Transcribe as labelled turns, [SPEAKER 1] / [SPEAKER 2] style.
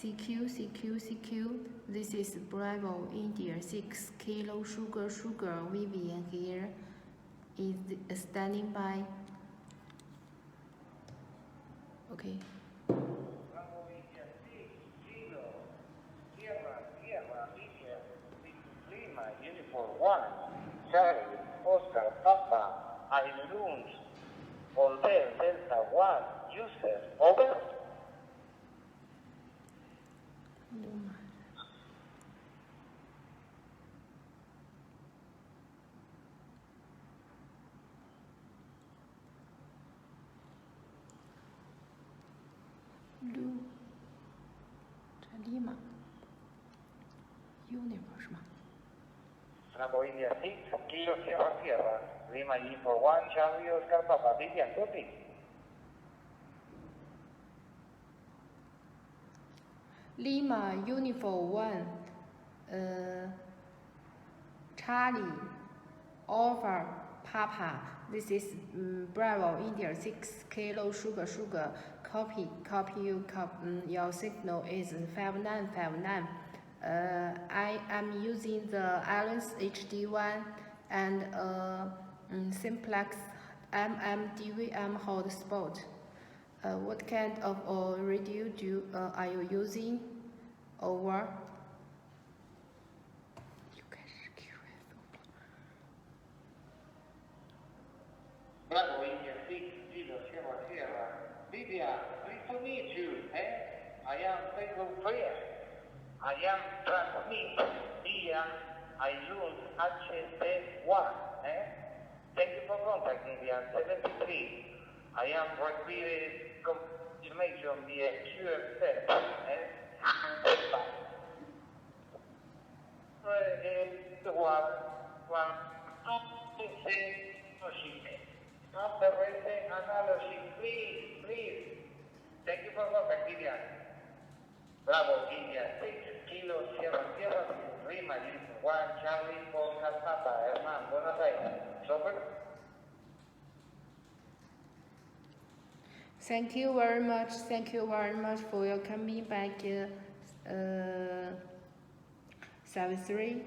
[SPEAKER 1] CQ. This is Bravo India 6 kilo sugar. Vivian here is standing by. Okay.
[SPEAKER 2] Bravo India 6 kilo Sierra India Lima Uniform 1 Charlie Oscar Papa Ailunce Hotel Delta 1 user over.
[SPEAKER 1] Lima Uniform 是吗？
[SPEAKER 2] Bravo India 6 kilo Sierra Lima Uniform 1 Charlie Oscar Papa Vivian copy.
[SPEAKER 1] Lima Uniform 1 Charlie Alpha Papa. This is Bravo India 6 kilo sugar. Copy. Your signal is 5959. I am using the Ailunce HD1 and simplex DVM hotspot. What kind of radio are you using? Over.
[SPEAKER 2] Bravo India 6 kilo Sierra Vivian, pleased to meet you. I am Facebook player. I am transmit via Ailunce HD1. Thank you for contacting me. 73. I am requiring confirmation via QSO. Analogy, please. Thank you for contacting me. Bravo India 6 kilo Sierra Lima 1 Charlie Oscar Papa Herman Buenos Aires. Over.
[SPEAKER 1] Thank you very much for your coming back. Service 3.